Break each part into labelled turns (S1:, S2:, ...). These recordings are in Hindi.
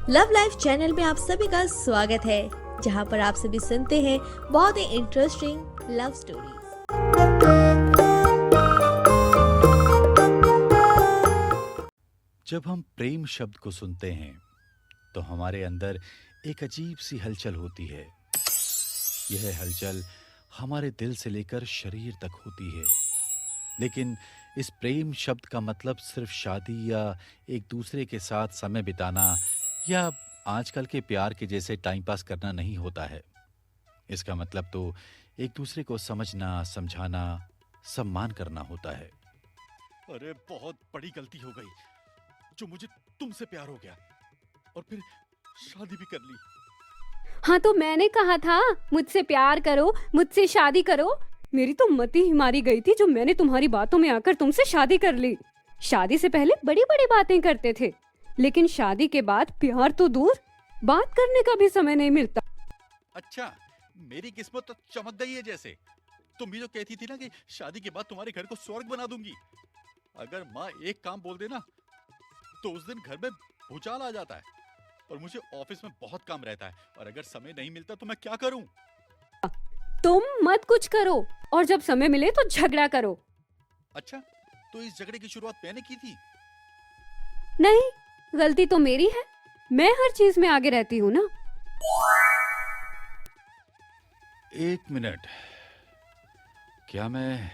S1: लव लाइफ चैनल में आप सभी का स्वागत है, जहां पर आप सभी सुनते हैं बहुत ही इंटरेस्टिंग लव स्टोरीज।
S2: जब हम प्रेम शब्द को सुनते हैं तो हमारे अंदर एक अजीब सी हलचल होती है। यह हलचल हमारे दिल से लेकर शरीर तक होती है। लेकिन इस प्रेम शब्द का मतलब सिर्फ शादी या एक दूसरे के साथ समय बिताना या आजकल के प्यार के जैसे टाइम पास करना नहीं होता है। इसका मतलब तो एक दूसरे को समझना, समझाना, सम्मान करना होता है। अरे बहुत बड़ी गलती हो गई जो मुझे तुमसे प्यार हो गया और फिर शादी भी कर ली।
S3: हाँ तो मैंने कहा था मुझसे प्यार करो, मुझसे शादी करो। मेरी तो मति ही मारी गई थी जो मैंने तुम्हारी बातों में आकर तुमसे शादी कर ली। शादी से पहले बड़ी बड़ी बातें करते थे, लेकिन शादी के बाद प्यार तो दूर, बात करने का भी समय नहीं मिलता।
S2: अच्छा, मेरी किस्मत तो चमक गई है जैसे। तुम भी तो कहती थी ना कि शादी के बाद तुम्हारे घर को स्वर्ग बना दूंगी। अगर माँ एक काम बोल देना तो उस दिन घर में भूचाल आ जाता है और मुझे ऑफिस में बहुत काम रहता है और अगर समय नहीं मिलता तो मैं क्या करूं?
S3: तुम मत कुछ करो और जब समय मिले तो झगड़ा करो।
S2: अच्छा, तो इस झगड़े की शुरुआत मैंने की थी।
S3: नहीं, गलती तो मेरी है। मैं हर चीज में आगे रहती हूँ ना।
S2: एक मिनट, क्या मैं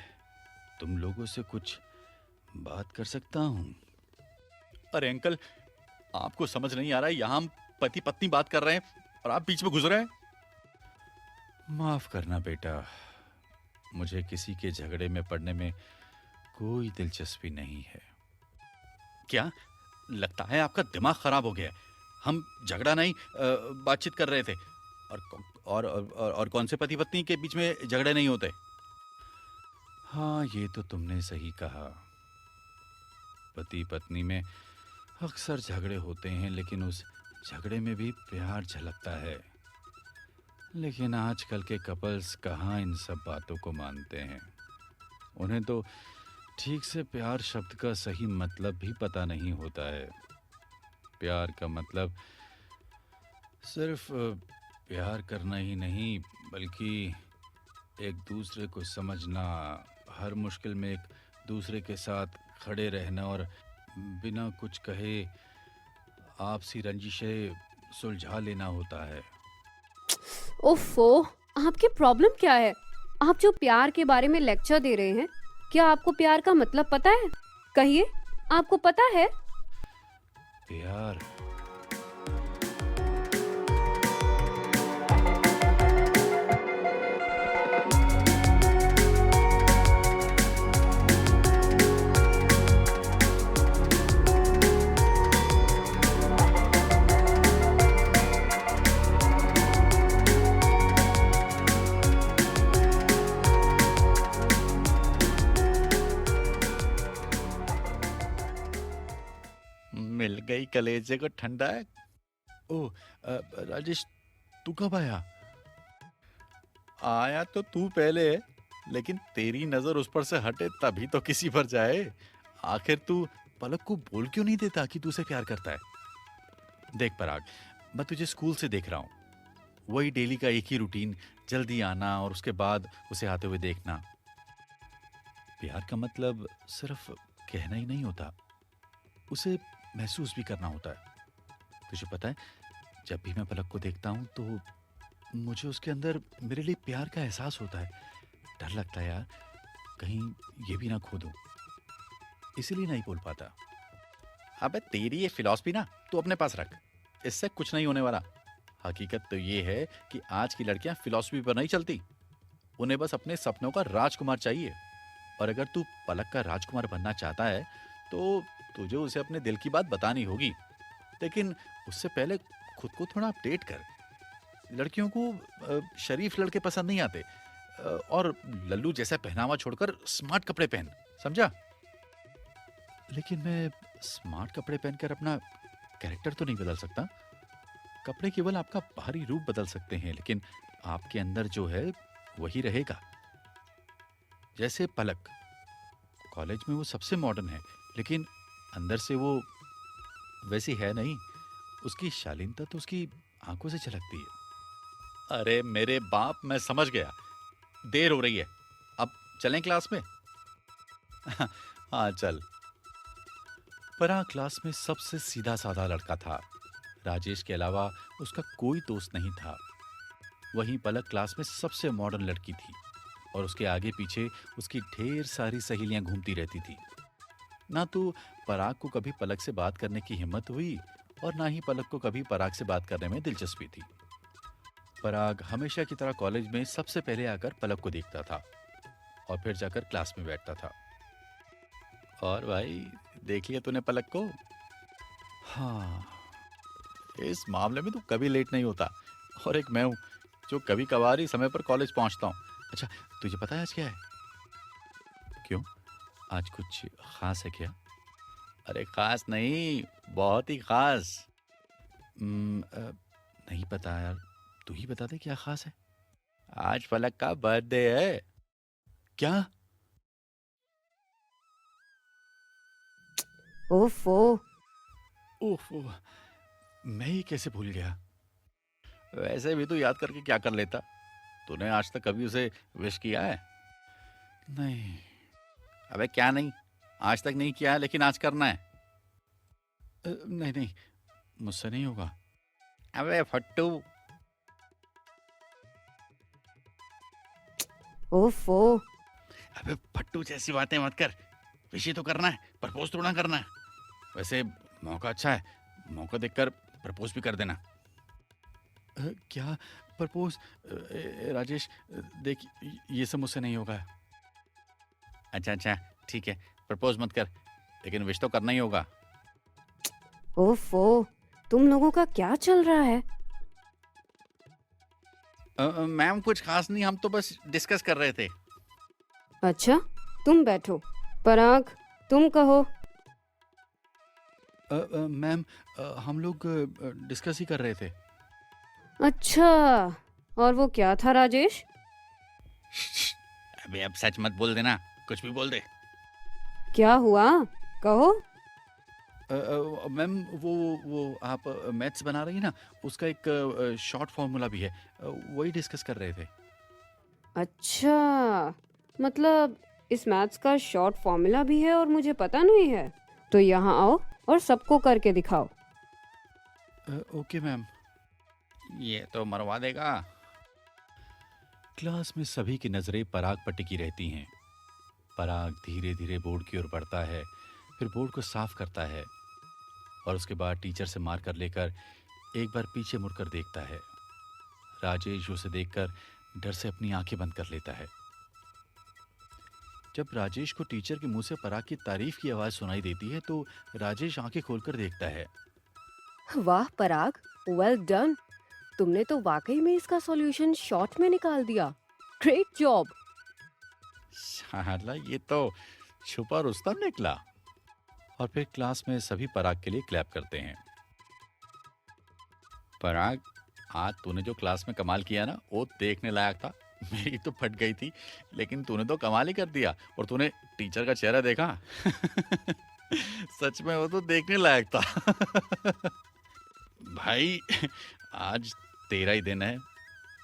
S2: तुम लोगों से कुछ बात कर सकता हूँ? अरे अंकल, आपको समझ नहीं आ रहा है, यहाँ हम पति पत्नी बात कर रहे हैं और आप बीच में घुस रहे हैं। माफ करना बेटा, मुझे किसी के झगड़े में पड़ने में कोई दिलचस्पी नहीं है। क्या लगता है आपका दिमाग खराब हो गया है? हम झगड़ा नहीं बातचीत कर रहे थे और कौन से पति पत्नी के बीच में झगड़े नहीं होते। हाँ, ये तो तुमने सही कहा। पति पत्नी में अक्सर झगड़े होते हैं, लेकिन उस झगड़े में भी प्यार झलकता है। लेकिन आजकल के कपल्स कहाँ इन सब बातों को मानते हैं। उन्हें तो ठीक से प्यार शब्द का सही मतलब भी पता नहीं होता है। प्यार का मतलब सिर्फ प्यार करना ही नहीं, बल्कि एक दूसरे को समझना, हर मुश्किल में एक दूसरे के साथ खड़े रहना और बिना कुछ कहे आपसी रंजिशें सुलझा लेना होता है।
S3: ओफो, आपकी प्रॉब्लम क्या है? आप जो प्यार के बारे में लेक्चर दे रहे हैं, क्या आपको प्यार का मतलब पता है? कहिए, आपको पता है?
S2: प्यार मिल गई कलेजे को ठंडा है। ओ राजेश, तू कब आया? आया तो तू पहले है, लेकिन तेरी नजर उस पर से हटे तभी तो किसी पर जाए। आखिर तू पलक को बोल क्यों नहीं देता कि तू उसे प्यार करता है? देख पराग, मैं तुझे स्कूल से देख रहा हूँ। वही डेली का एक ही रूटीन, जल्दी आना और उसके बाद उसे आते हुए देखना। प्यार का मतलब सिर्फ कहना ही नहीं होता, उसे महसूस भी करना होता है। तुझे पता है, जब भी मैं पलक को देखता हूँ तो मुझे उसके अंदर मेरे लिए प्यार का एहसास होता है। डर लगता है यार, कहीं ये भी ना खो दूं, इसीलिए नहीं बोल पाता। अबे तेरी ये फिलॉसफी ना तू अपने पास रख, इससे कुछ नहीं होने वाला। हकीकत तो ये है कि आज की लड़कियां फिलॉसफी पर नहीं चलती, उन्हें बस अपने सपनों का राजकुमार चाहिए। और अगर तू पलक का राजकुमार बनना चाहता है तो तुझे उसे अपने दिल की बात बतानी होगी, लेकिन उससे पहले खुद को थोड़ा अपडेट कर। लड़कियों को शरीफ लड़के पसंद नहीं आते और लल्लू जैसा पहनावा छोड़कर स्मार्ट कपड़े पहन, समझा? लेकिन मैं स्मार्ट कपड़े पहनकर अपना कैरेक्टर तो नहीं बदल सकता। कपड़े केवल आपका बाहरी रूप बदल सकते हैं, लेकिन आपके अंदर जो है वही रहेगा। जैसे पलक, कॉलेज में वो सबसे मॉडर्न है, लेकिन अंदर से वो वैसी है नहीं। उसकी शालीनता तो उसकी आंखों से झलकती है। अरे मेरे बाप, मैं समझ गया, देर हो रही है, अब चलें क्लास में। हाँ चल। पराग क्लास में सबसे सीधा साधा लड़का था। राजेश के अलावा उसका कोई दोस्त नहीं था। वहीं पलक क्लास में सबसे मॉडर्न लड़की थी और उसके आगे पीछे उसकी ढेर सारी सहेलियां घूमती रहती थी। ना तो पराग को कभी पलक से बात करने की हिम्मत हुई और ना ही पलक को कभी पराग से बात करने में दिलचस्पी थी। पराग हमेशा की तरह कॉलेज में सबसे पहले आकर पलक को देखता था और फिर जाकर क्लास में बैठता था। और भाई, देख लिया तूने पलक को? हाँ, इस मामले में तो कभी लेट नहीं होता, और एक मैं हूं जो कभी कभार ही समय पर कॉलेज पहुंचता हूं। अच्छा, तुझे पता है आज क्या है? क्यों, आज कुछ खास है क्या? अरे खास नहीं, बहुत ही खास। नहीं पता यार, तू ही बता दे क्या खास है। आज पलक का बर्थडे है। क्या?
S3: ओफो।
S2: ओह, मैं ही कैसे भूल गया। वैसे भी तो याद करके क्या कर लेता। तूने आज तक कभी उसे विश किया है? नहीं। अबे क्या नहीं, आज तक नहीं किया है, लेकिन आज करना है। नहीं नहीं, मुझसे नहीं होगा। अबे फट्टू।
S3: ओफो।
S2: अबे फट्टू जैसी बातें मत कर। विश ही तो करना है, प्रपोज थोड़ा करना है। वैसे मौका अच्छा है, मौका देखकर प्रपोज भी कर देना। क्या प्रपोज? राजेश देख, ये सब मुझसे नहीं होगा। अच्छा अच्छा, ठीक है, प्रपोज मत कर, लेकिन विश तो करना ही होगा।
S3: ओफो, तुम लोगों का क्या चल रहा है?
S2: मैम कुछ खास नहीं, हम तो बस डिस्कस कर रहे थे।
S3: अच्छा, तुम बैठो। पराग, तुम कहो।
S2: मैम, हम लोग डिस्कस ही कर रहे थे।
S3: अच्छा, और वो क्या था राजेश?
S2: अबे अब सच मत बोल देना, कुछ भी बोल दे।
S3: क्या हुआ, कहो।
S2: मैम, वो आप मैथ्स बना रही है ना, उसका एक शॉर्ट फॉर्मूला भी है, वही डिस्कस कर रहे थे।
S3: अच्छा, मतलब इस मैथ्स का शॉर्ट फॉर्मूला भी है और मुझे पता नहीं है। तो यहाँ आओ और सबको करके दिखाओ।
S2: Okay ma'am. ये तो मरवा देगा। क्लास में सभी की नजरें पराग पर टिकी रहती हैं। पराग धीरे धीरे बोर्ड की ओर बढ़ता है, फिर बोर्ड को साफ करता है और उसके बाद टीचर से मार कर लेकर एक बार पीछे मुड़कर देखता है। राजेश उसे देखकर डर से अपनी आंखें बंद कर लेता है। जब राजेश को टीचर के मुंह से पराग की तारीफ की आवाज सुनाई देती है तो राजेश आंखें खोलकर देखता है।
S4: वाह पराग, वेल डन। तुमने तो वाकई में इसका सॉल्यूशन शॉर्ट में निकाल दिया। Great job.
S2: शाला, ये तो छुपा रुस्तम निकला। और फिर क्लास में सभी पराग के लिए क्लैप करते हैं। पराग, आज तूने जो क्लास में कमाल किया ना, वो देखने लायक था। मेरी तो फट गई थी, लेकिन तूने तो कमाल ही कर दिया। और तूने टीचर का चेहरा देखा? सच में वो तो देखने लायक था। भाई, आज तेरा ही दिन है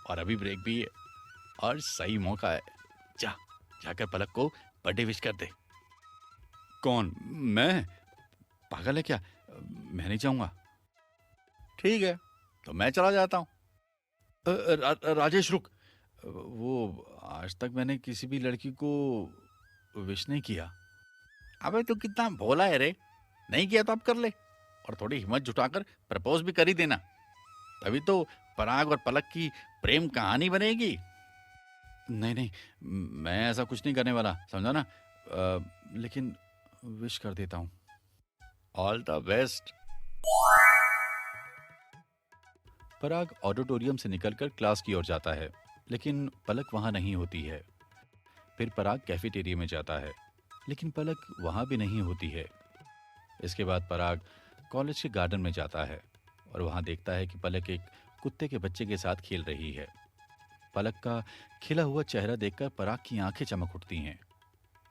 S2: और अभी ब्रेक भी है और सही मौका है। जाकर पलक को बर्थडे विश कर दे। कौन, मैं? पागल है क्या? मैं नहीं जाऊंगा। ठीक है, तो मैं चला जाता हूँ। राजेश रुक, वो आज तक मैंने किसी भी लड़की को विश नहीं किया। अबे तू कितना भोला है रे, नहीं किया तो अब कर ले और थोड़ी हिम्मत जुटाकर प्रपोज भी कर ही देना, तभी तो पराग और पलक की प्रेम कहानी बनेगी। नहीं नहीं, मैं ऐसा कुछ नहीं करने वाला, समझा ना? लेकिन विश कर देता हूँ। All the best. Parag auditorium से निकलकर क्लास की ओर जाता है, लेकिन पलक वहां नहीं होती है। फिर पराग कैफेटेरिया में जाता है, लेकिन पलक वहां भी नहीं होती है। इसके बाद पराग कॉलेज के गार्डन में जाता है और वहां देखता है कि पलक एक कुत्ते के बच्चे के साथ खेल रही है। पलक का खिला हुआ चेहरा देखकर पराग की आंखें चमक उठती हैं।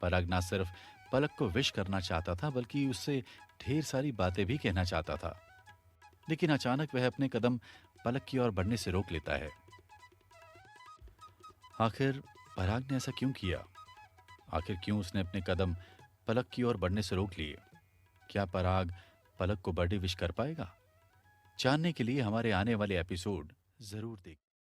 S2: पराग ना सिर्फ पलक को विश करना चाहता था, बल्कि उससे ढेर सारी बातें भी कहना चाहता था। लेकिन अचानक वह अपने कदम पलक की ओर बढ़ने से रोक लेता है। आखिर पराग ने ऐसा क्यों किया? आखिर क्यों उसने अपने कदम पलक की ओर बढ़ने से रोक लिए? क्या पराग पलक को बर्थडे विश कर पाएगा? जानने के लिए हमारे आने वाले एपिसोड जरूर देखें।